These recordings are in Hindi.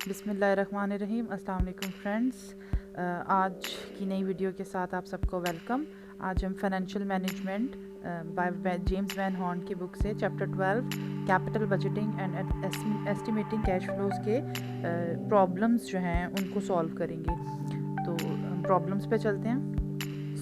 बिस्मिल्लाहिर्रहमानिर्रहीम। अस्सलाम वालेकुम फ्रेंड्स, आज की नई वीडियो के साथ आप सबको वेलकम। आज हम financial management by James Van Horne की बुक से chapter 12 capital budgeting and estimating cash flows के प्रॉब्लम्स जो हैं उनको सॉल्व करेंगे। तो हम प्रॉब्लम्स पे चलते हैं।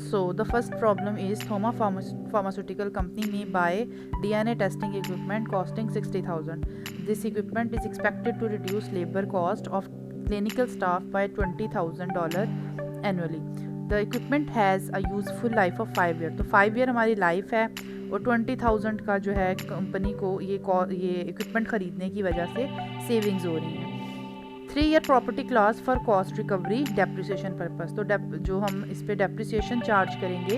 So the first problem is Thoma Pharmaceutical Company may buy DNA testing equipment costing 60,000. This equipment is expected to reduce labor cost of clinical staff by $20,000 annually. The equipment has a useful life of 5 years. तो 5 year हमारी लाइफ है और 20,000 का जो है कंपनी को ये इक्विपमेंट ख़रीदने की वजह से सेविंग्स हो रही हैं। 3 year property class for cost recovery depreciation purpose. तो जो हम इस पर डेप्रिसिएशन चार्ज करेंगे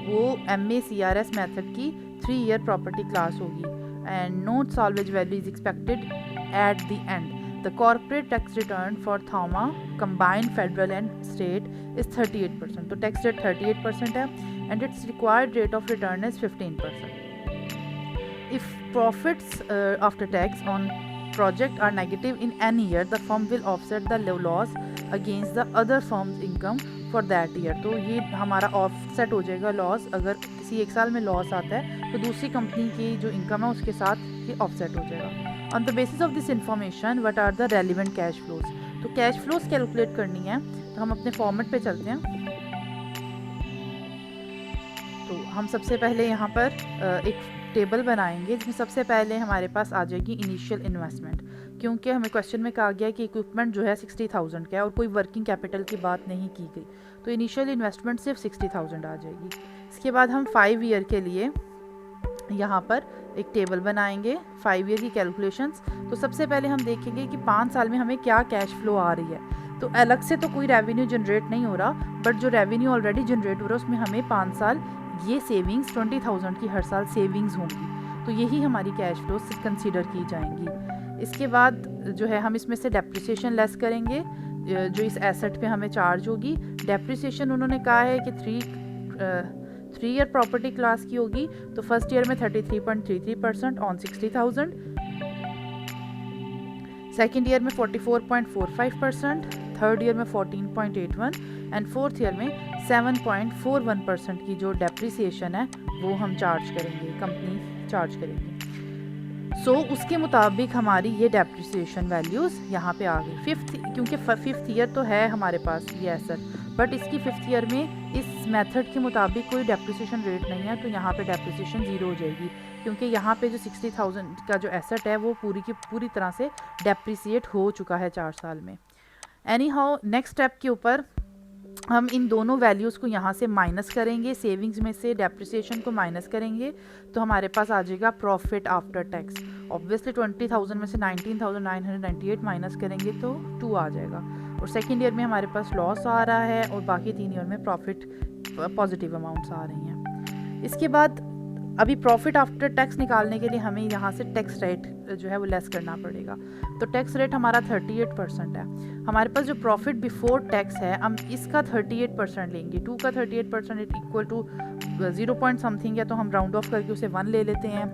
वो MACRS मेथड की 3 year प्रॉपर्टी क्लास होगी and no salvage value is expected at the end. The corporate tax return for Thoma combined federal and state is 38%। तो टैक्स रेट 38% है and it's required rate of return is 15%। If profits after tax on project are negative in any year, the firm will offset the loss against the other firm's income for that year। तो ये हमारा ऑफसेट हो जाएगा लॉस। अगर किसी एक साल में लॉस आता है तो दूसरी कंपनी की जो इनकम है उसके साथ ये ऑफसेट हो जाएगा। On the basis of this information what are the relevant cash flows. तो कैश फ्लोज कैलकुलेट करनी है तो हम अपने फॉर्मेट पे चलते हैं। तो हम सबसे पहले यहाँ पर एक टेबल बनाएंगे जिसमें सबसे पहले हमारे पास आ जाएगी इनिशियल इन्वेस्टमेंट, क्योंकि हमें क्वेश्चन में कहा गया कि इक्विपमेंट जो है 60,000 का है और कोई वर्किंग कैपिटल की बात नहीं की गई, तो इनिशियल इन्वेस्टमेंट सिर्फ 60,000 आ जाएगी। इसके बाद हम 5 ईयर के लिए यहाँ पर एक टेबल बनाएंगे 5 ईयर की कैलकुलेशंस। तो सबसे पहले हम देखेंगे कि 5 साल में हमें क्या कैश फ्लो आ रही है। तो अलग से तो कोई रेवेन्यू जनरेट नहीं हो रहा, बट जो रेवेन्यू ऑलरेडी जनरेट हो रहा है उसमें हमें 5 साल ये सेविंग्स 20,000 की हर साल सेविंग्स होंगी, तो यही हमारी कैश फ्लो कंसीडर की जाएंगी। इसके बाद जो है हम इसमें से डेप्रिसिएशन लेस करेंगे जो इस एसेट पे हमें चार्ज होगी। डेप्रिसिएशन उन्होंने कहा है कि 3 ईयर प्रॉपर्टी क्लास की होगी, तो फर्स्ट ईयर में 33.33% ऑन 60,000, सेकेंड ईयर में 44.45%, थर्ड ईयर में 14.81 एंड फोर्थ ईयर में 7.41% की जो डेप्रिसिएशन है वो हम चार्ज करेंगे, कंपनी चार्ज करेंगे। सो उसके मुताबिक हमारी ये डेप्रिसिएशन वैल्यूज़ यहाँ पे आ गई। क्योंकि फिफ्थ ईयर तो है हमारे पास ये एसेट, बट इसकी फिफ्थ ईयर में इस मेथड के मुताबिक कोई डेप्रिसिएशन रेट नहीं है, तो यहाँ पे डेप्रिसिएशन 0 हो जाएगी, क्योंकि यहाँ पे जो 60,000 का जो एसेट है वो पूरी की पूरी तरह से डेप्रिसिएट हो चुका है 4 साल में। एनी हाउ नेक्स्ट स्टेप के ऊपर हम इन दोनों वैल्यूज़ को यहाँ से माइनस करेंगे, सेविंग्स में से डेप्रिसिएशन को माइनस करेंगे, तो हमारे पास आ जाएगा प्रॉफिट आफ्टर टैक्स। ऑब्वियसली 20,000 में से 19,998 माइनस करेंगे तो 2 आ जाएगा, और सेकेंड ईयर में हमारे पास लॉस आ रहा है और बाकी 3 ईयर में प्रॉफिट पॉजिटिव अमाउंट्स आ रही हैं। इसके बाद अभी प्रॉफिट आफ्टर टैक्स निकालने के लिए हमें यहाँ से टैक्स रेट जो है वो लेस करना पड़ेगा। तो टैक्स रेट हमारा 38% है। हमारे पास जो प्रॉफिट बिफोर टैक्स है हम इसका 38% लेंगे। 2 का 38% इक्वल टू 0 पॉइंट समथिंग है, तो हम राउंड ऑफ करके उसे 1 ले लेते हैं।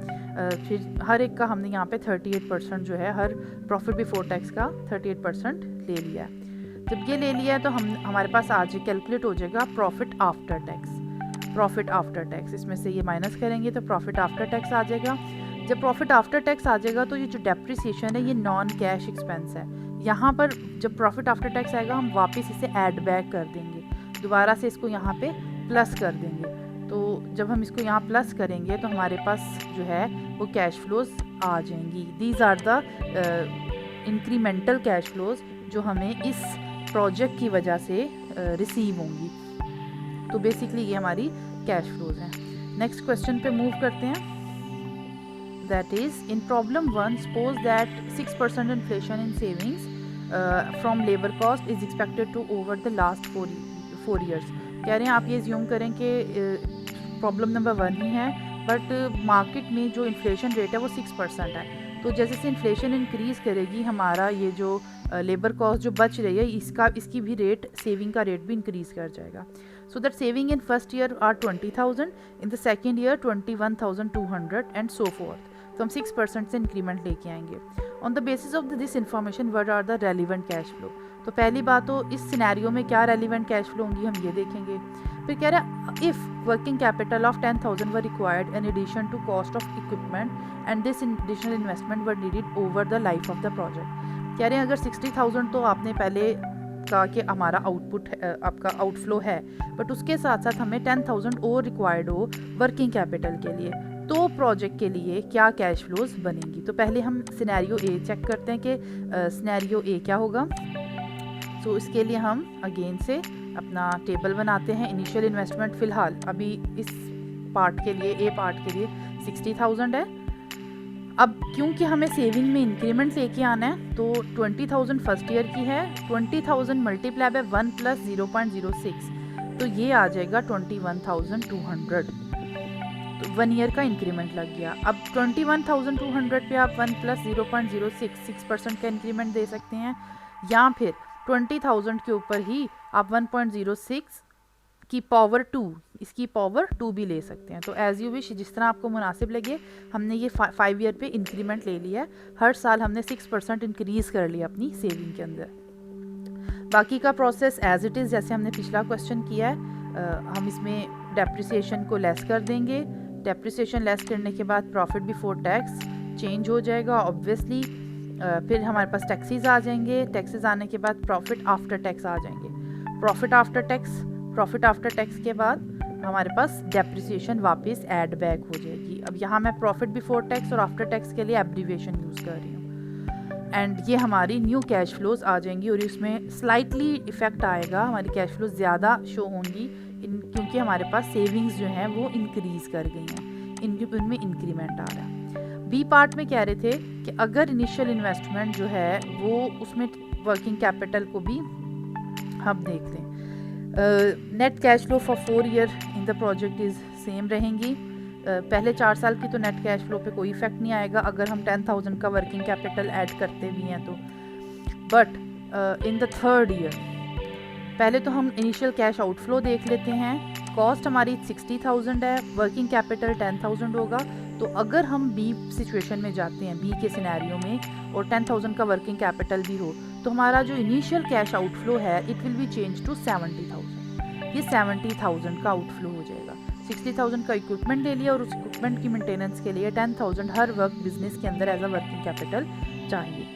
फिर हर एक का हमने यहाँ पे 38% जो है हर प्रॉफिट बिफोर टैक्स का 38% ले लिया है। जब ये ले लिया है तो हमारे पास आज कैलकुलेट हो जाएगा profit after tax. Profit after tax इसमें से ये माइनस करेंगे तो प्रॉफिट आफ्टर टैक्स आ जाएगा। जब प्रॉफिट आफ्टर टैक्स आ जाएगा तो ये जो डेप्रिसिएशन है ये नॉन कैश एक्सपेंस है। यहाँ पर जब प्रॉफिट आफ्टर टैक्स आएगा हम वापस इसे ऐड बैक कर देंगे, दोबारा से इसको यहाँ पे प्लस कर देंगे। तो जब हम इसको यहाँ प्लस करेंगे तो हमारे पास जो है वो कैश फ्लोज आ जाएंगी। These are the incremental cash flows जो हमें इस प्रोजेक्ट की वजह से रिसीव होंगी। तो बेसिकली ये हमारी कैश फ्लोज हैं। नेक्स्ट क्वेश्चन पे मूव करते हैं। That is in problem 1 suppose that 6% inflation in savings from labour cost is expected to over the last 4 years. कह रहे हैं आप ये ज्यूम करें कि प्रॉब्लम नंबर 1 ही है, बट मार्केट में जो इन्फ्लेशन रेट है वो 6% है। तो जैसे से इन्फ्लेशन इंक्रीज़ करेगी हमारा ये जो लेबर कॉस्ट जो बच रही है इसकी भी रेट, सेविंग का रेट भी इंक्रीज़ कर जाएगा। So that saving in first year are 20,000, in the second year 21,200 and so forth. तो हम 6% से इंक्रीमेंट लेके आएंगे। On the basis of this information what are the relevant cash flow. तो पहली बात तो इस सिनेरियो में क्या रेलिवेंट कैश फ्लो होंगी हम ये देखेंगे। फिर कह रहा है if working capital of 10,000 were required in addition to cost of equipment and this additional investment were needed over the life of the project. कह रहे हैं अगर 60,000 तो आपने पहले कहा कि हमारा आउटपुट आपका आउटफ्लो है, बट उसके साथ साथ हमें 10,000 और रिक्वायर्ड हो वर्किंग कैपिटल के लिए, तो प्रोजेक्ट के लिए क्या कैश फ्लोज बनेंगी। तो पहले हम सिनेरियो ए चेक करते हैं कि सिनेरियो ए क्या होगा। सो इसके लिए हम अगेन से अपना टेबल बनाते हैं। इनिशियल इन्वेस्टमेंट फ़िलहाल अभी इस पार्ट के लिए, ए पार्ट के लिए 60,000 है। अब क्योंकि हमें सेविंग में इंक्रीमेंट लेके आना है तो 20,000 फर्स्ट ईयर की है, 20,000 मल्टीप्लाई बाय 1 + 0.06, तो ये आ जाएगा 21,200। तो 1 ईयर का इंक्रीमेंट लग गया। अब 21,200 पे आप 1 + 0.06 6% का इंक्रीमेंट दे सकते हैं, या फिर 20,000 के ऊपर ही आप 1.06 की पावर 2, इसकी पावर 2 भी ले सकते हैं। तो एज़ यू विश, जिस तरह आपको मुनासिब लगे। हमने ये 5 ईयर पे इंक्रीमेंट ले लिया है, हर साल हमने 6% इंक्रीज़ कर लिया अपनी सेविंग के अंदर। बाकी का प्रोसेस एज इट इज़ जैसे हमने पिछला क्वेश्चन किया है। हम इसमें डेप्रिसिएशन को लेस कर देंगे। डेप्रिसिएशन लेस करने के बाद प्रॉफिट बिफोर टैक्स चेंज हो जाएगा ऑब्वियसली। फिर हमारे पास टैक्सेस आ जाएंगे। टैक्सेस आने के बाद प्रॉफिट आफ्टर टैक्स आ जाएंगे। प्रॉफिट आफ्टर टैक्स के बाद हमारे पास डेप्रिसिएशन वापस ऐड बैक हो जाएगी। अब यहाँ मैं प्रॉफिट बिफोर टैक्स और आफ्टर टैक्स के लिए एब्रीविएशन यूज़ कर रही हूँ। एंड ये हमारी न्यू कैश फ्लोज आ जाएंगी और इसमें स्लाइटली इफेक्ट आएगा, हमारी कैश फ्लोज ज़्यादा शो होंगी क्योंकि हमारे पास सेविंग्स जो हैं वो इंक्रीज़ कर गई हैं, इनमें इंक्रीमेंट आ रहा है। बी पार्ट में कह रहे थे कि अगर इनिशियल इन्वेस्टमेंट जो है वो उसमें वर्किंग कैपिटल को भी हम देख लें। Net cash flow for 4 year in the project is same रहेंगी। पहले 4 साल की तो नेट कैश फ्लो पे कोई इफेक्ट नहीं आएगा अगर हम 10,000 का वर्किंग कैपिटल ऐड करते भी हैं तो। But in the 3rd year पहले तो हम इनिशियल कैश आउटफ्लो देख लेते हैं। कॉस्ट हमारी 60,000 है, वर्किंग कैपिटल 10,000 होगा। तो अगर हम बी सिचुएशन में जाते हैं, बी के सिनेरियो में, और 10,000 का वर्किंग कैपिटल भी हो, तो हमारा जो इनिशियल कैश आउटफ्लो है it will be change to 70,000। ये 70,000 का आउटफ्लो हो जाएगा। 60,000 का इक्विपमेंट ले लिया और उस इक्विपमेंट की मेंटेनेंस के लिए 10,000 हर वक्त बिजनेस के अंदर एज अ वर्किंग कैपिटल चाहिए।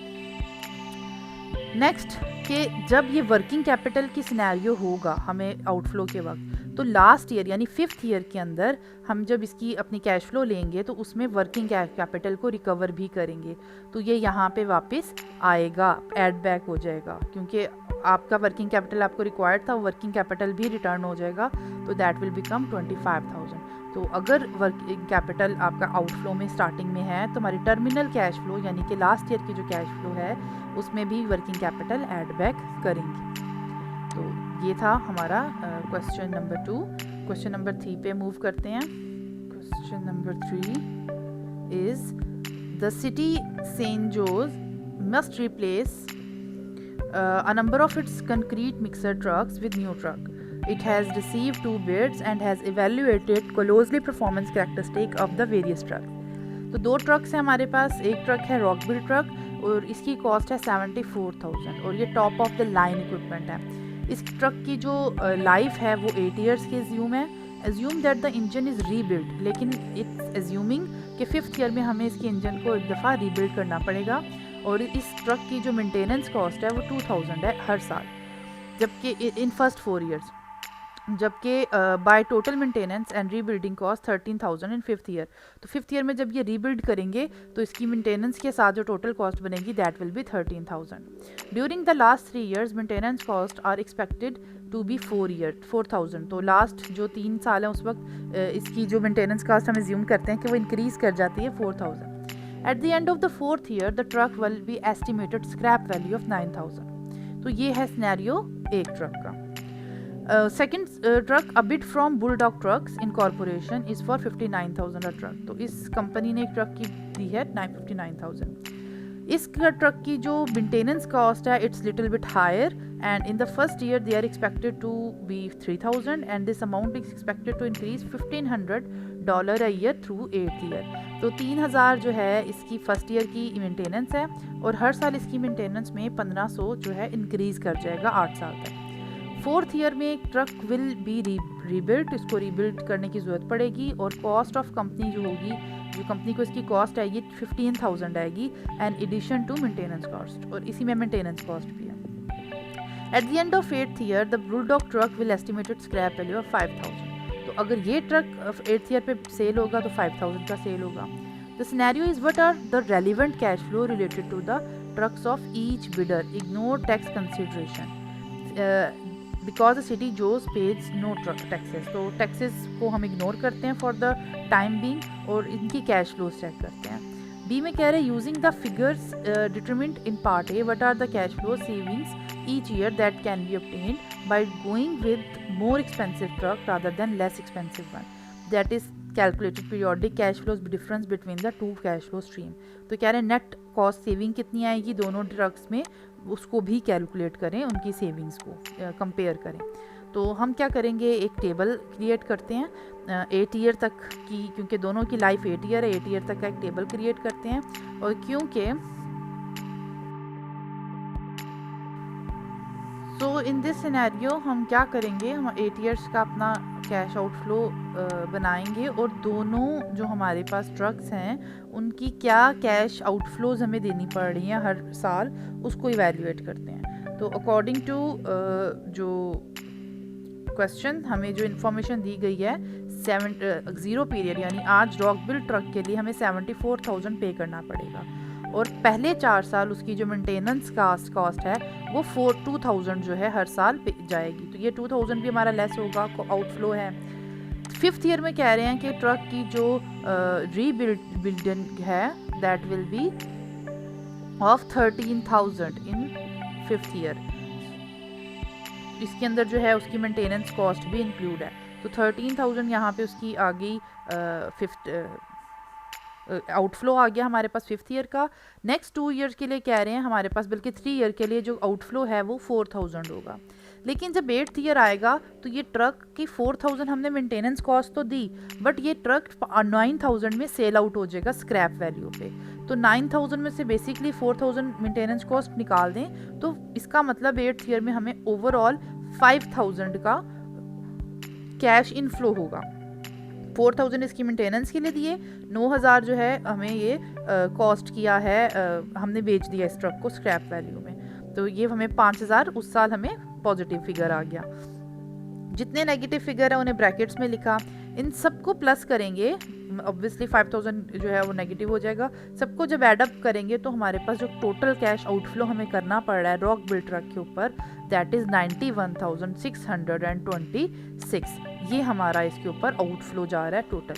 नेक्स्ट कि जब ये वर्किंग कैपिटल की सिनेरियो होगा हमें आउटफ्लो के वक्त, तो लास्ट ईयर यानी 5th ईयर के अंदर हम जब इसकी अपनी कैश फ्लो लेंगे तो उसमें वर्किंग कैपिटल को रिकवर भी करेंगे। तो ये यहाँ पे वापस आएगा, ऐड बैक हो जाएगा, क्योंकि आपका वर्किंग कैपिटल आपको रिक्वायर्ड था, वर्किंग कैपिटल भी रिटर्न हो जाएगा। तो दैट विल बिकम 25,000। तो अगर वर्किंग कैपिटल आपका आउटफ्लो में स्टार्टिंग में है तो हमारी टर्मिनल कैश फ्लो यानी कि लास्ट ईयर की जो कैश फ्लो है उसमें भी वर्किंग कैपिटल ऐड बैक करेंगे। तो ये था हमारा क्वेश्चन नंबर 2। क्वेश्चन नंबर 3 पे मूव करते हैं। Question number 3 is the city saint George must replace a number of its concrete mixer trucks with new truck. It has received 2 bids and has evaluated closely performance characteristic of the various trucks. तो 2 ट्रक्स हैं हमारे पास। एक ट्रक है रॉकबिल ट्रक और इसकी कॉस्ट है 74,000 और ये top of the line equipment है। इस ट्रक की जो लाइफ है वो 8 ईयर्स की एज्यूम है। Assume that the engine is rebuild, लेकिन इट्स एज्यूमिंग कि 5th ईयर में हमें इसके इंजन को एक दफ़ा रीबिल्ड करना पड़ेगा और इस ट्रक की जो मेंटेनेंस कॉस्ट है वो 2,000 है हर साल, जबकि इन फर्स्ट 4 ईयर्स, जबकि by total maintenance and rebuilding cost 13,000 in 5th year. तो 5th ईयर में जब ये रीबिल्ड करेंगे तो इसकी मेंटेनेंस के साथ जो टोटल कॉस्ट बनेगी that will be 13,000। During the last 3 years maintenance cost are expected to be 4,000। तो लास्ट जो 3 साल है उस वक्त इसकी जो मेंटेनेंस कॉस्ट हम एज्यूम करते हैं कि वो इंक्रीज़ कर जाती है 4,000। At the end of the 4th year, the truck will be estimated scrap value of 9,000। तो ये है सिनेरियो एक ट्रक का। Second truck a bid from bulldog trucks incorporation is for 59,000 a truck. तो इस कंपनी ने एक ट्रक की दी है 59,000। इस ट्रक की जो मेंटेनेंस कॉस्ट है it's little bit higher and in the first year they are expected to be 3000 and this amount is expected to increase $1500 a year through 8th year. तो 3000 जो है इसकी फर्स्ट ईयर की मेंटेनेंस है और हर साल इसकी मेंटेनेंस में 1500 जो है इंक्रीज कर जाएगा 8 साल तक। 4th ईयर में ट्रक विल बी रीबिल्ट, इसको रीबिल्ड करने की ज़रूरत पड़ेगी और कॉस्ट ऑफ कंपनी जो होगी, जो कंपनी को इसकी कॉस्ट आएगी 15,000 आएगी and addition to maintenance cost, और इसी में मेंटेनेंस कॉस्ट भी है। At the end of 8th year the bulldog truck will estimated scrap value of 5,000। तो अगर ये ट्रक 8th ईयर पे सेल होगा तो 5,000 का सेल होगा। The scenario is what are the relevant cash flow related to the trucks of each bidder, ignore tax consideration because the city Joe's pays no truck taxes. तो टैक्सेस को हम इग्नोर करते हैं फॉर द टाइम बीइंग और इनकी कैश फ्लोज चेक करते हैं। बी में कह रहे हैं using the figures determined in part A what are the cash flow savings each year that can be obtained by going with more expensive truck rather than less expensive one, that is calculated periodic cash flows difference between the two cash flow stream। तो कह रहे हैं नेट कॉस्ट सेविंग कितनी आएगी दोनों ट्रक्स में, उसको भी कैलकुलेट करें, उनकी सेविंग्स को कंपेयर करें। तो हम क्या करेंगे, एक टेबल क्रिएट करते हैं 8 ईयर तक की, क्योंकि दोनों की लाइफ 8 ईयर है, 8 ईयर तक का एक टेबल क्रिएट करते हैं। और क्योंकि तो इन दिस सिनेरियो हम क्या करेंगे, हम 8 ईयर्स का अपना कैश आउटफ्लो बनाएंगे और दोनों जो हमारे पास ट्रक्स हैं उनकी क्या कैश आउटफ्लोज हमें देनी पड़ रही हैं हर साल, उसको इवैल्यूएट करते हैं। तो अकॉर्डिंग टू जो क्वेश्चन हमें जो इन्फॉर्मेशन दी गई है 0 पीरियड, यानी आज रॉकबिल ट्रक के लिए हमें 74,000 पे करना पड़ेगा और पहले 4 साल उसकी जो मेंटेनेंस कॉस्ट है वो 2,000 जो है हर साल पे जाएगी। तो ये 2,000 भी हमारा लेस होगा, आउटफ्लो है। 5th ईयर में कह रहे हैं कि ट्रक की जो रीबिल्डिंग है that will B of 13,000 in 5th year. इसके अंदर जो है उसकी मेंटेनेंस कॉस्ट भी इंक्लूड है। तो 13,000 यहाँ पे उसकी आ गई, 5th आउटफ्लो आ गया हमारे पास 5th ईयर का। नेक्स्ट 2 ईयर्स के लिए कह रहे हैं हमारे पास, बल्कि 3 ईयर के लिए जो आउटफ्लो है वो 4,000 होगा। लेकिन जब 8th ईयर आएगा तो ये ट्रक की 4,000 हमने मेंटेनेंस कॉस्ट तो दी, बट ये ट्रक 9,000 में सेल आउट हो जाएगा स्क्रैप वैल्यू पे। तो 9,000 में से बेसिकली 4,000 मेंटेनेंस कॉस्ट निकाल दें तो इसका मतलब 8th ईयर में हमें ओवरऑल 5,000 का कैश इनफ्लो होगा। 4,000 इसकी मेंटेनेंस के लिए दिए, 9,000 जो है हमें ये कॉस्ट किया है, हमने बेच दिया इस ट्रक को स्क्रैप वैल्यू में। तो ये हमें 5,000 उस साल हमें पॉजिटिव फिगर आ गया। जितने नेगेटिव फिगर है उन्हें ब्रैकेट्स में लिखा, इन सबको प्लस करेंगे, ऑब्वियसली 5,000 जो है वो नेगेटिव हो जाएगा। सबको जब एडअप करेंगे तो हमारे पास जो टोटल कैश आउटफ्लो हमें करना पड़ रहा है रॉकबिल ट्रक के ऊपर दैट इज़ 91,626। ये हमारा इसके ऊपर आउटफ्लो जा रहा है टोटल।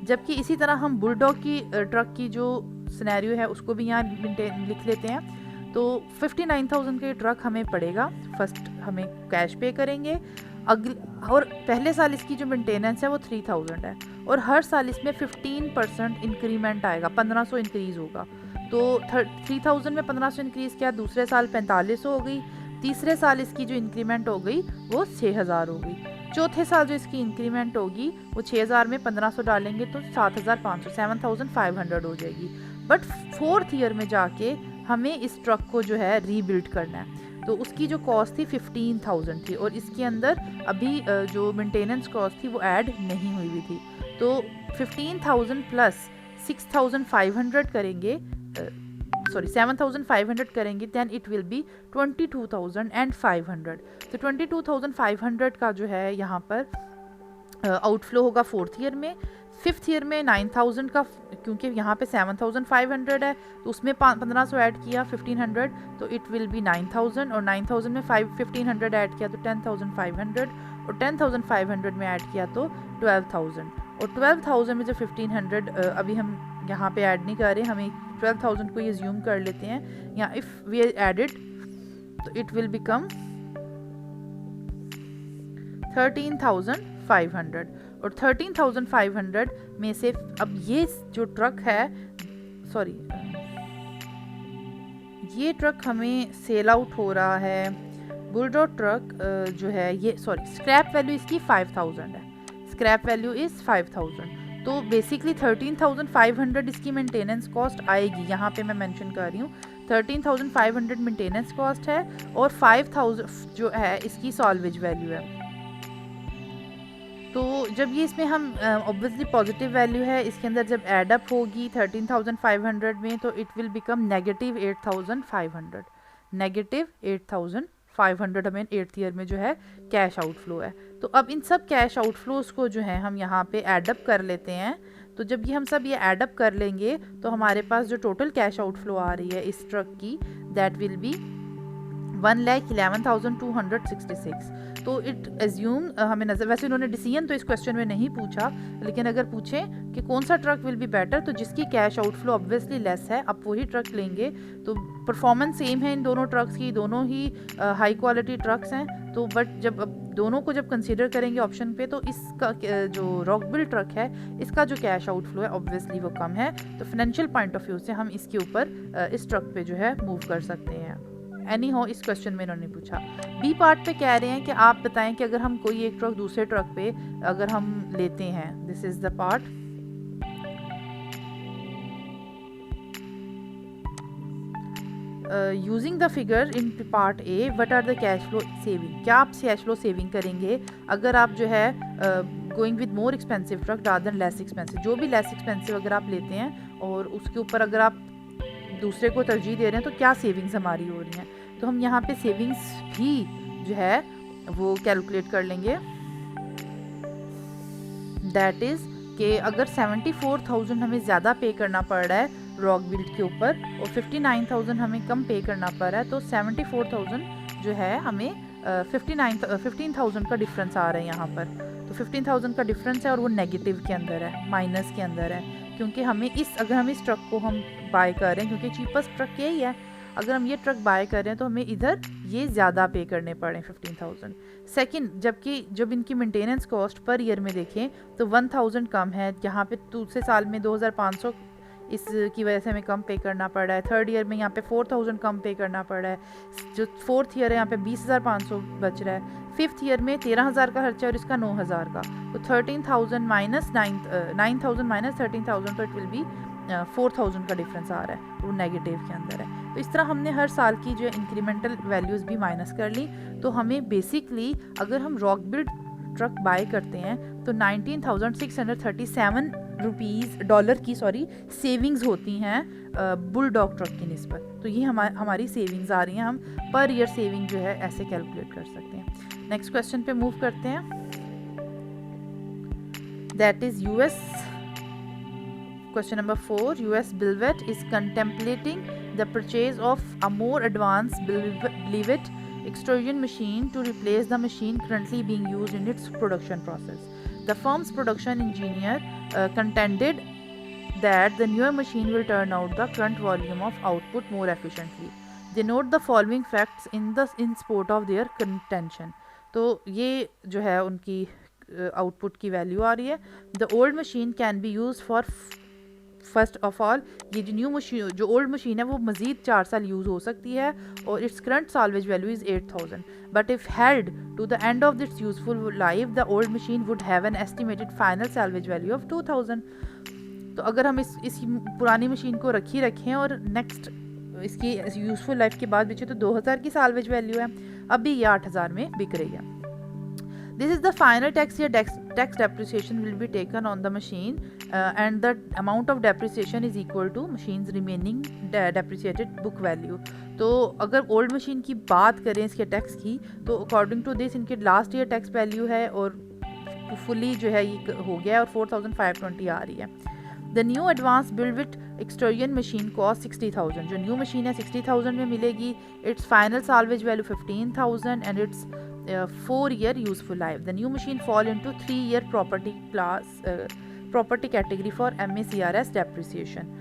जबकि इसी तरह हम बुलडॉग की ट्रक की जो सिनेरियो है उसको भी यहाँ लिख लेते हैं। तो 59,000 का ये ट्रक हमें पड़ेगा, फर्स्ट हमें कैश पे करेंगे, और पहले साल इसकी जो मेंटेनेंस है वो 3,000 है और हर साल इसमें 15% इंक्रीमेंट आएगा, 1,500 इंक्रीज़ होगा। तो 3,000 में 1,500 इंक्रीज़ किया, दूसरे साल 4,500 हो गई, तीसरे साल इसकी जो इंक्रीमेंट हो गई वो 6,000 हो गई, चौथे साल जो इसकी इंक्रीमेंट होगी वो 6,000 में 1,500 डालेंगे तो 7,500 7,500 हो जाएगी। बट 4th ईयर में जाके हमें इस ट्रक को जो है रीबिल्ड करना है, तो उसकी जो कॉस्ट थी 15,000 थी और इसके अंदर अभी जो मेंटेनेंस कॉस्ट थी वो ऐड नहीं हुई हुई थी। तो 15,000 प्लस 6,500 करेंगे, 7,500 करेंगे, देन इट विल बी 22,500। तो 22,500 का जो है यहाँ पर आउटफ्लो होगा 4th ईयर में। 5th ईयर में 9,000 का, क्योंकि यहाँ पे 7,500 है तो उसमें 1,500 ऐड किया 1,500, तो इट विल बी 9,000 और 9,000 में 1,500 ऐड किया तो 10,500 और 10,500 में ऐड किया तो 12,000 और 12,000 में जो 1,500 अभी हम यहाँ पे ऐड नहीं कर रहे, हमें 12,000 को ये ज़्यूम कर लेते हैं, या इफ़ वी एडेड तो इट विल बिकम 13,500 और 13,500 में से अब ये जो ट्रक है, ये ट्रक हमें सेल आउट हो रहा है, बुलडॉग ट्रक जो है ये स्क्रैप वैल्यू इसकी 5000 है, स्क्रैप वैल्यू इज़ 5000। तो बेसिकली 13500 इसकी मेंटेनेंस कॉस्ट आएगी, यहाँ पे मैं मेंशन कर रही हूँ 13500 मेंटेनेंस कॉस्ट है और 5000 जो है इसकी सॉल्वेज वैल्यू है। तो जब ये इसमें हम ऑब्वियसली पॉजिटिव वैल्यू है, इसके अंदर जब एडअप होगी 13500 में तो it will become negative 8500, negative 8500 हमें 8th ईयर में जो है कैश आउटफ्लो है। तो अब इन सब कैश आउटफ्लोज को जो है हम यहाँ पे एडअप कर लेते हैं। तो जब ये हम सब ये एडअप कर लेंगे तो हमारे पास जो टोटल कैश आउटफ्लो आ रही है इस ट्रक की, दैट विल बी 1,11,266। तो इट एज्यूम हमें नज़र, वैसे उन्होंने डिसीजन तो इस क्वेश्चन में नहीं पूछा, लेकिन अगर पूछें कि कौन सा ट्रक विल बी बेटर तो जिसकी कैश आउटफ्लो ऑब्वियसली लेस है आप वही ट्रक लेंगे। तो परफॉर्मेंस सेम है इन दोनों ट्रक्स की, दोनों ही हाई क्वालिटी ट्रक्स हैं। तो बट जब अब दोनों को जब कंसीडर करेंगे ऑप्शन पे तो इसका जो रॉकबिल ट्रक है इसका जो कैश आउटफ्लो है ऑब्वियसली वो कम है। तो फाइनेंशियल पॉइंट ऑफ व्यू से हम इसके ऊपर इस ट्रक पे जो है मूव कर सकते हैं। एनी हो इस क्वेश्चन में इन्होंने पूछा। बी पार्ट पे कह रहे हैं कि आप बताएं कि अगर हम कोई एक ट्रक दूसरे ट्रक पे अगर हम लेते हैं, this is the part. Using the figure in part A, what are the cash flow saving, क्या आप कैश फ्लो सेविंग करेंगे अगर आप जो है going with more expensive truck rather than less expensive, जो भी लेस एक्सपेंसिव अगर आप लेते हैं और उसके ऊपर अगर आप दूसरे को तरजीह दे रहे हैं तो क्या सेविंग्स हमारी हो रही हैं। तो हम यहाँ पे सेविंग्स भी जो है वो कैलकुलेट कर लेंगे। दैट इज़ कि अगर 74,000 हमें ज़्यादा पे करना पड़ रहा है रॉक बिल्ड के ऊपर और 59,000 हमें कम पे करना पड़ रहा है, तो 74,000 जो है हमें 15,000 का डिफरेंस आ रहा है यहाँ पर। तो 15,000 का डिफरेंस है और वो नेगेटिव के अंदर है, माइनस के अंदर है, क्योंकि हमें अगर हम इस ट्रक को हम बाय कर रहे हैं क्योंकि चीपेस्ट ट्रक यही है, अगर हम ये ट्रक बाय कर रहे हैं तो हमें इधर ये ज़्यादा पे करने पड़े 15,000। सेकंड, जब इनकी मेंटेनेंस कॉस्ट पर ईयर में देखें तो 1,000 कम है, यहाँ पे दूसरे साल में 2,500 इसकी वजह से हमें कम पे करना पड़ रहा है। थर्ड ईयर में यहाँ पे 4,000 कम पे करना पड़ रहा है। जो फोर्थ ईयर है यहाँ पे 20,500 बच रहा है। फिफ्थ ईयर में 13,000 का खर्चा और इसका 9,000 का, तो 13,000 माइनस 9,000 माइनस 13,000 तो इट विल बी 4,000 का डिफरेंस आ रहा है, वो नेगेटिव के अंदर है। तो इस तरह हमने हर साल की जो इंक्रीमेंटल वैल्यूज़ भी माइनस कर ली। तो हमें बेसिकली अगर हम रॉक बिल्ड ट्रक बाय करते हैं तो 19,637 डॉलर की सेविंग्स होती हैं बुलडॉग ट्रक की निस्बत। तो ये हमारी सेविंग्स आ रही हैं, हम पर ईयर सेविंग जो है ऐसे कैलकुलेट कर सकते हैं। नेक्स्ट क्वेश्चन पे मूव करते हैं, that is US. Question number 4, US Bilvet is contemplating the purchase of a more advanced Bilvet extrusion machine to replace the machine currently being used in its production process. The firm's production engineer contended that the newer machine will turn out the current volume of output more efficiently. They note the following facts in support of their contention. तो ये जो है उनकी आउटपुट की वैल्यू आ रही है। The old machine can be used for first of all, ये जो न्यू मशीन, जो ओल्ड मशीन है वो मज़ीद 4 साल यूज़ हो सकती है और it's current salvage value is 8,000, but if held to the end of its useful life the old machine would have an estimated final salvage value of 2,000। तो अगर हम इस पुरानी मशीन को रखें और नेक्स्ट इसकी यूजफुल लाइफ के बाद बेचे तो 2,000 की साल्वेज वैल्यू है, अभी ये 8,000 में बिक रही है। This is the final tax year tax depreciation will be taken on the machine and the amount of depreciation is equal to machine's remaining depreciated book value. तो अगर ओल्ड मशीन की बात करें इसके टैक्स की तो अकॉर्डिंग टू दिस इनके लास्ट ईयर टैक्स वैल्यू है और फुली जो है ये हो गया और 4,520 आ रही है। The new advance billet extrusion machine cost 60,000, जो न्यू मशीन है 60,000 में मिलेगी। It's final salvage value 15,000 and it's 4-year useful life. The new machine fall into 3-year property category for MACRS depreciation.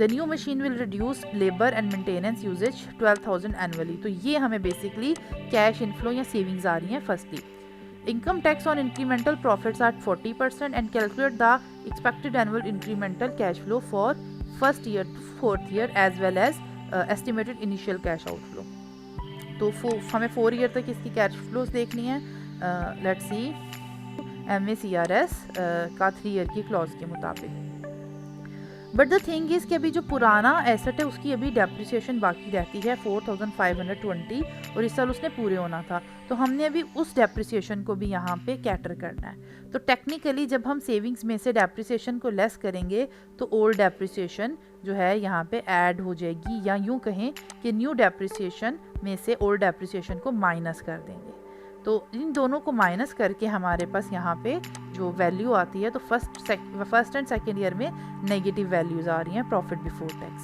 The new machine will reduce labor and maintenance usage 12,000 annually. तो ये हमें बेसिकली कैश इनफ्लो या सेविंग्स आ रही हैं। Firstly, income tax on incremental profits at 40% and calculate the expected annual incremental cash flow for first year to fourth year as well as estimated initial cash outflow. तो हमें 4 ईयर तक इसकी कैश फ्लोज देखनी है। लेट्स सी MACRS का 3 ईयर की क्लॉज के मुताबिक। बट द थिंग इज़ कि अभी जो पुराना एसेट है उसकी अभी डेप्रिसिएशन बाकी रहती है 4520 और इस साल उसने पूरे होना था, तो हमने अभी उस डेप्रिसिएशन को भी यहाँ पे कैटर करना है। तो टेक्निकली जब हम सेविंग्स में से डेप्रिसिएशन को लेस करेंगे तो ओल्ड डेप्रिसिएशन जो है यहाँ पे ऐड हो जाएगी, या यूँ कहें कि न्यू डेप्रिसिएशन में से ओल्ड डेप्रिसिएशन को माइनस कर देंगे। तो इन दोनों को माइनस करके हमारे पास यहाँ पे जो वैल्यू आती है, तो फर्स्ट एंड सेकेंड ईयर में नेगेटिव वैल्यूज आ रही हैं profit before tax.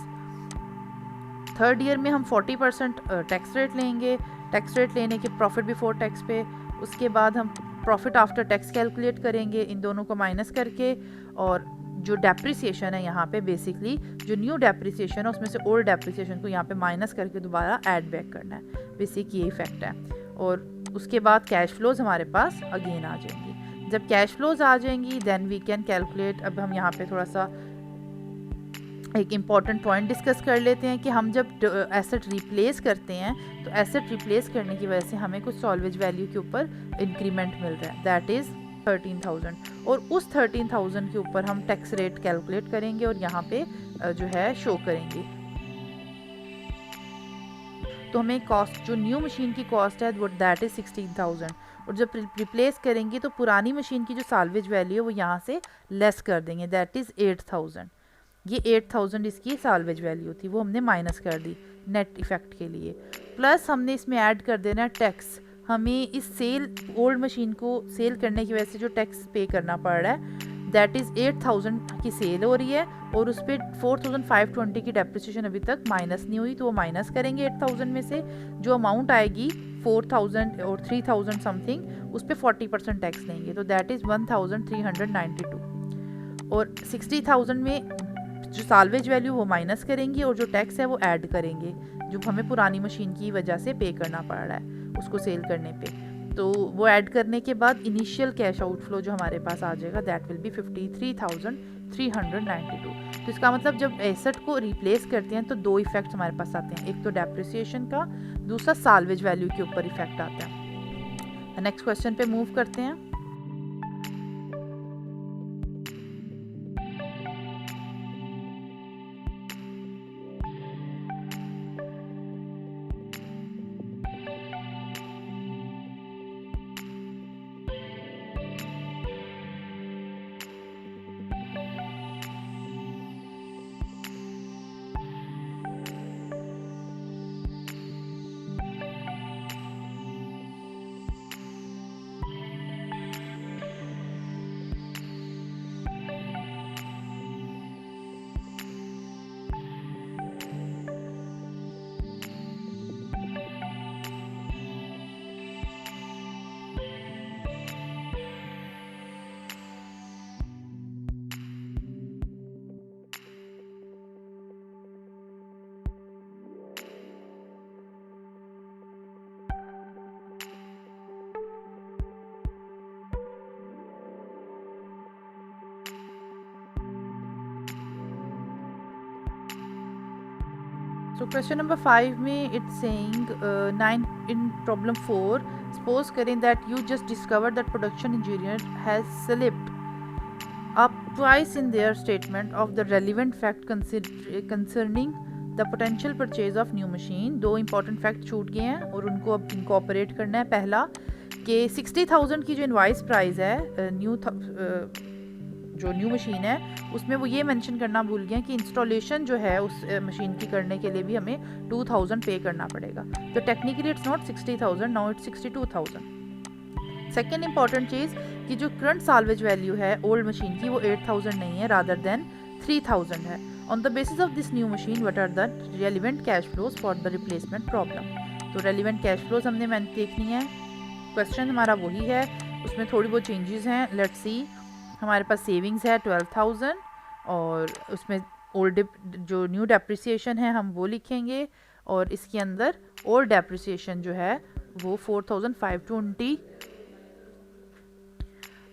Third year में हम 40% टैक्स रेट लेंगे, टैक्स रेट लेने के प्रॉफिट बिफोर टैक्स पे। उसके बाद हम प्रॉफिट आफ्टर टैक्स कैलकुलेट करेंगे इन दोनों को माइनस करके, और जो डेप्रिसिएशन है यहाँ पे बेसिकली जो न्यू डेप्रिसिएशन है उसमें से ओल्ड डेप्रिसिएशन को यहाँ पे माइनस करके दोबारा ऐड बैक करना है। बेसिक ये इफेक्ट है। और उसके बाद कैश फ्लोज हमारे पास अगेन आ जाएंगी। जब कैश फ्लोज आ जाएंगी देन वी कैन कैलकुलेट। अब हम यहाँ पे थोड़ा सा एक इम्पॉर्टेंट पॉइंट डिस्कस कर लेते हैं कि हम जब एसेट रिप्लेस करते हैं तो एसेट रिप्लेस करने की वजह से हमें कुछ सॉल्वेज वैल्यू के ऊपर इंक्रीमेंट मिल रहा है, दैट इज़ 13,000। और उस 13,000 के ऊपर हम टैक्स रेट कैलकुलेट करेंगे और यहाँ पे जो है शो करेंगे। तो हमें कॉस्ट जो न्यू मशीन की कॉस्ट है वो दैट इज़ 16,000, और जब रिप्लेस करेंगे तो पुरानी मशीन की जो साल्वेज वैल्यू है वो यहाँ से लेस कर देंगे, दैट इज़ 8,000। ये 8,000 इसकी साल्वेज वैल्यू थी, वो हमने माइनस कर दी नेट इफेक्ट के लिए। प्लस हमने इसमें ऐड कर देना है टैक्स। हमें इस सेल ओल्ड मशीन को सेल करने की वजह से जो टैक्स पे करना पड़ रहा है दैट इज़ 8,000 की सेल हो रही है, और उस पर 4,520 की डेप्रिसिएशन अभी तक माइनस नहीं हुई, तो वो माइनस करेंगे 8,000 में से। जो अमाउंट आएगी 4,000 और 3,000 समथिंग, उस पर 40% टैक्स देंगे, तो दैट इज़ 1,392। और 60,000 में जो साल्वेज वैल्यू वो माइनस करेंगी और जो टैक्स है वो ऐड करेंगे, जो हमें पुरानी मशीन की वजह से पे करना पड़ रहा है उसको सेल करने पे। तो वो ऐड करने के बाद इनिशियल कैश आउटफ्लो जो हमारे पास आ जाएगा दैट विल बी 53,392। तो इसका मतलब जब एसेट को रिप्लेस करते हैं तो दो इफेक्ट्स हमारे पास आते हैं, एक तो डेप्रिसिएशन का, दूसरा साल्वेज वैल्यू के ऊपर इफेक्ट आता है। नेक्स्ट क्वेश्चन पे मूव करते हैं। So question number 5 में it's saying 9 in problem 4, suppose करें that you just discovered that production engineer has slipped up twice in their statement of the relevant fact concerning the potential purchase of new machine। दो important fact छूट गए हैं और उनको अब incorporate करना है। पहला कि 60,000 की जो इनवाइस प्राइस है जो न्यू मशीन है उसमें वो ये मेंशन करना भूल गए कि इंस्टॉलेशन जो है उस मशीन की करने के लिए भी हमें 2,000 पे करना पड़ेगा। तो technically it's not 60,000, now it's 62,000। Second important चीज़ कि जो करंट साल्वेज वैल्यू है ओल्ड मशीन की वो 8,000 नहीं है, रादर देन 3,000 है। On the basis of this new machine what are the relevant cash flows for the replacement problem. तो रेलिवेंट कैश फ्लोज हमने देखनी है। क्वेश्चन हमारा वही है, उसमें थोड़ी बहुत चेंजेस हैं। लेट्स सी, हमारे पास सेविंग्स है 12,000 और उसमें ओल्ड जो न्यू डेप्रिसिएशन है हम वो लिखेंगे, और इसके अंदर ओल्ड डेप्रिसिएशन जो है वो 4,520।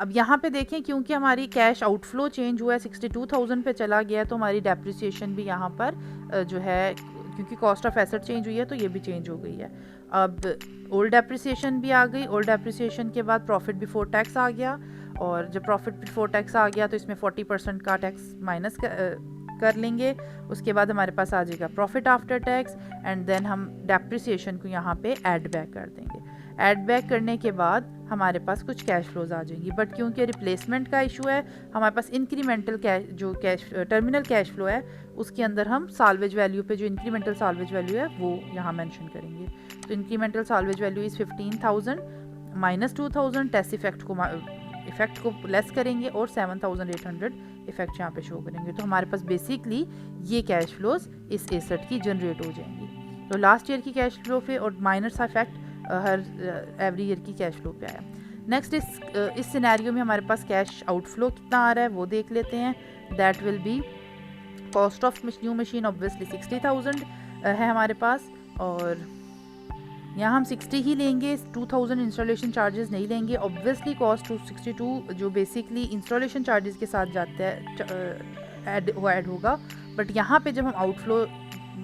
अब यहाँ पे देखें क्योंकि हमारी कैश आउटफ्लो चेंज हुआ है 62,000 पे चला गया, तो हमारी डेप्रिसिएशन भी यहाँ पर जो है क्योंकि कॉस्ट ऑफ एसेट चेंज हुई है तो ये भी चेंज हो गई है। अब ओल्ड डेप्रिसिएशन भी आ गई। ओल्ड डेप्रिसिएशन के बाद प्रॉफिट बिफोर टैक्स आ गया, और जब प्रॉफिट बिफोर टैक्स आ गया तो इसमें 40% का टैक्स माइनस कर लेंगे। उसके बाद हमारे पास आ जाएगा profit after tax, and then हम डेप्रिसिएशन को यहाँ पे ऐड बैक कर देंगे। ऐड बैक करने के बाद हमारे पास कुछ कैश फ्लोज आ जाएंगी, बट क्योंकि रिप्लेसमेंट का इशू है हमारे पास incremental cash terminal cash flow है उसके अंदर हम साल्वेज वैल्यू पे जो इंक्रीमेंटल साल्वेज वैल्यू है वो यहाँ मेंशन करेंगे। तो incremental salvage value is 15,000 minus 2,000 टेस्ट इफेक्ट को लेस करेंगे और 7,800 इफेक्ट यहाँ पे शो करेंगे। तो हमारे पास बेसिकली ये कैश फ्लोज इस एसेट की जनरेट हो जाएंगी। तो लास्ट ईयर की कैश फ्लो पे और माइनर सा इफेक्ट हर एवरी ईयर की कैश फ्लो पे आया। नेक्स्ट इस सिनेरियो में हमारे पास कैश आउटफ्लो कितना आ रहा है वो देख लेते हैं। That will B cost of new machine obviously 60,000 है हमारे पास, और यहाँ हम 60 ही लेंगे, 2,000 इंस्टॉलेशन चार्जेस नहीं लेंगे। ऑब्वियसली कॉस्ट 262 जो बेसिकली इंस्टॉलेशन चार्जेस के साथ जाता है ऐड होगा, बट यहाँ पे जब हम आउटफ्लो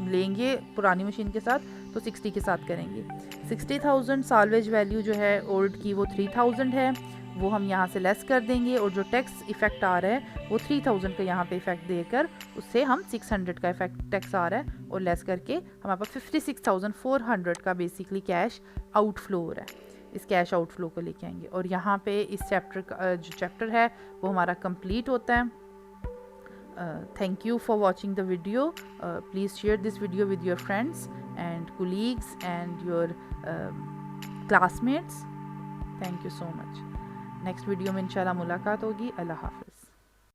लेंगे पुरानी मशीन के साथ तो 60 के साथ करेंगे। 60,000 साल्वेज वैल्यू जो है ओल्ड की वो 3,000 है, वो हम यहाँ से लेस कर देंगे, और जो टैक्स इफेक्ट आ रहा है वो 3,000 का यहाँ पे इफेक्ट देकर उससे हम 600 का इफेक्ट टैक्स आ रहा है और लेस करके हमारे पास 56,400 का बेसिकली कैश आउटफ्लो हो रहा है। इस कैश आउटफ्लो को लेके आएंगे और यहाँ पे इस चैप्टर का जो चैप्टर है वो हमारा कंप्लीट होता है। Thank you for watching the video. Please share this video with your friends and colleagues and your classmates. Thank you so much. Next video में इंशाल्लाह मुलाकात होगी। अल्लाह हाफ़िज़।